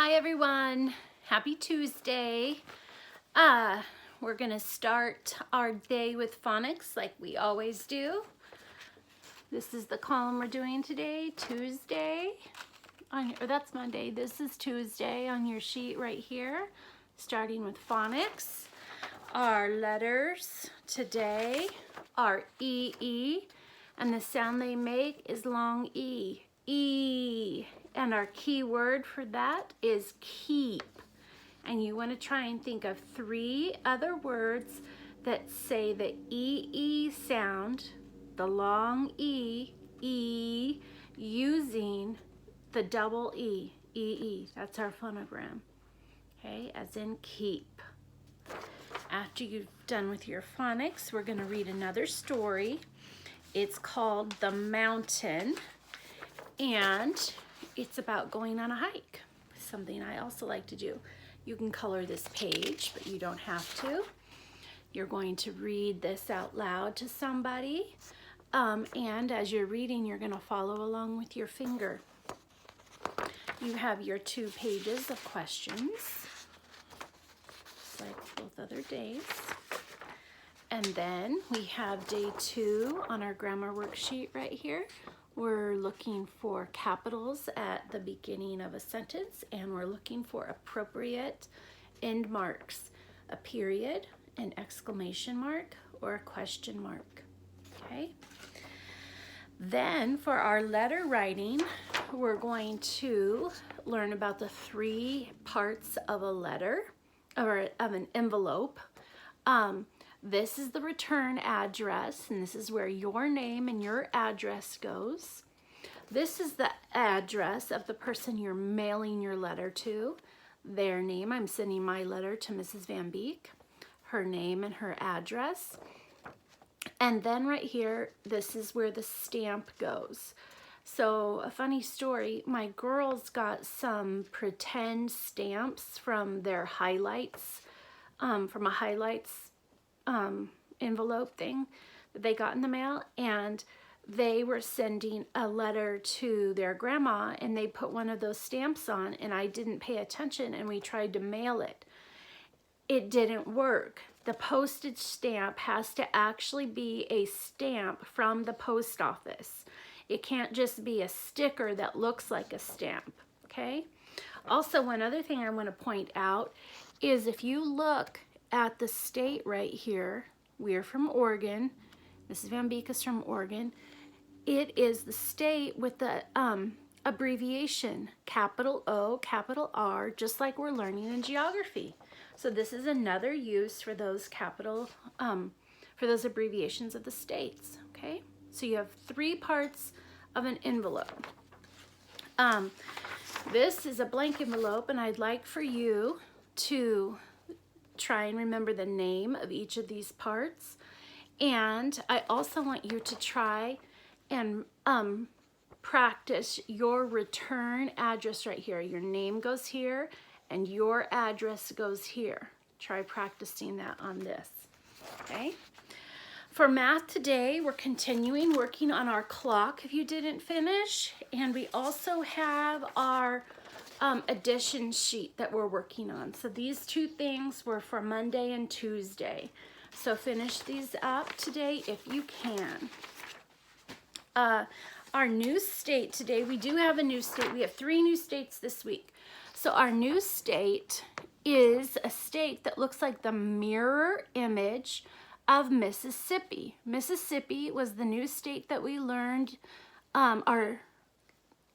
Hi everyone, happy Tuesday. We're gonna start our day with phonics like we always do. This is the column we're doing today, Tuesday. Or that's Monday, this is Tuesday on your sheet right here, starting with phonics. Our letters today are E, and the sound they make is long E, E. And our key word for that is keep. And you want to try and think of 3 other words that say the E sound, the long E, using the double E, E. That's our phonogram, okay, as in keep. After you've done with your phonics, we're going to read another story. It's called The Mountain, and it's about going on a hike, something I also like to do. You can color this page, but you don't have to. You're going to read this out loud to somebody, and as you're reading, you're going to follow along with your finger. You have your 2 pages of questions, just like both other days. And then we have day 2 on our grammar worksheet right here. We're looking for capitals at the beginning of a sentence, and we're looking for appropriate end marks, a period, an exclamation mark, or a question mark, okay? Then for our letter writing, we're going to learn about the 3 parts of a letter, or of an envelope. This is the return address, and this is where your name and your address goes. This is the address of the person you're mailing your letter to. Their name, I'm sending my letter to Mrs. Van Beek. Her name and her address. And then right here, this is where the stamp goes. So a funny story, my girls got some pretend stamps from their highlights, from a highlights envelope thing that they got in the mail, and they were sending a letter to their grandma, and they put one of those stamps on, and I didn't pay attention, and we tried to mail it. It didn't work. The postage stamp has to actually be a stamp from the post office. It can't just be a sticker that looks like a stamp, okay? Also, one other thing I want to point out is if you look at the state right here, we're from Oregon. Mrs. Van Beek is from Oregon. It is the state with the abbreviation, capital O, capital R, just like we're learning in geography. So this is another use for those capital, for those abbreviations of the states, okay? So you have 3 parts of an envelope. This is a blank envelope, and I'd like for you to try and remember the name of each of these parts. And I also want you to try and practice your return address right here. Your name goes here and your address goes here. Try practicing that on this, okay? For math today, we're continuing working on our clock if you didn't finish, and we also have our addition sheet that we're working on. So these 2 things were for Monday and Tuesday. So finish these up today if you can. Our new state today, we do have a new state. We have 3 new states this week. So our new state is a state that looks like the mirror image of Mississippi. Mississippi was the new state that we learned.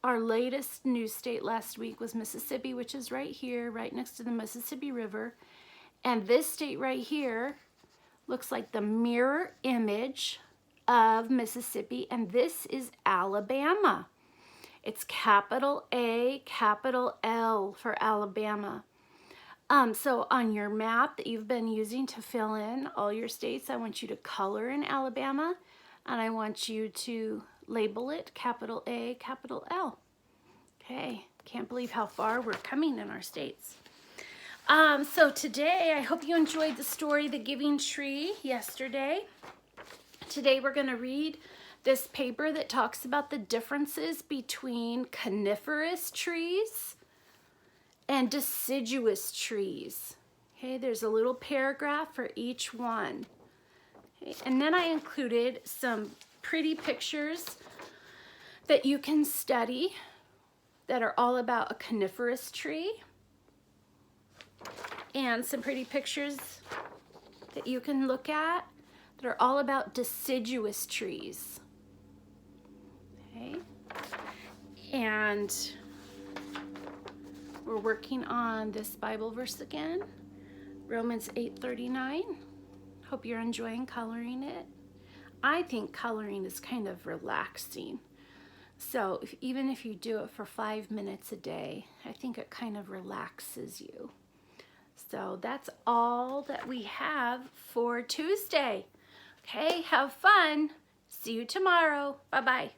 Our latest new state last week was Mississippi, which is right here, right next to the Mississippi River. And this state right here looks like the mirror image of Mississippi, and this is Alabama. It's capital A, capital L for Alabama. So on your map that you've been using to fill in all your states, I want you to color in Alabama, and I want you to label it capital A, capital L. Okay, can't believe how far we're coming in our states. So today, I hope you enjoyed the story, The Giving Tree, yesterday. Today we're going to read this paper that talks about the differences between coniferous trees and deciduous trees. Okay, there's a little paragraph for each one. Okay, and then I included some pretty pictures that you can study that are all about a coniferous tree, and some pretty pictures that you can look at that are all about deciduous trees. Okay, and we're working on this Bible verse again, Romans 8:39. Hope you're enjoying coloring it. I think coloring is kind of relaxing. So even if you do it for 5 minutes a day, I think it kind of relaxes you. So that's all that we have for Tuesday. Okay, have fun. See you tomorrow. Bye-bye.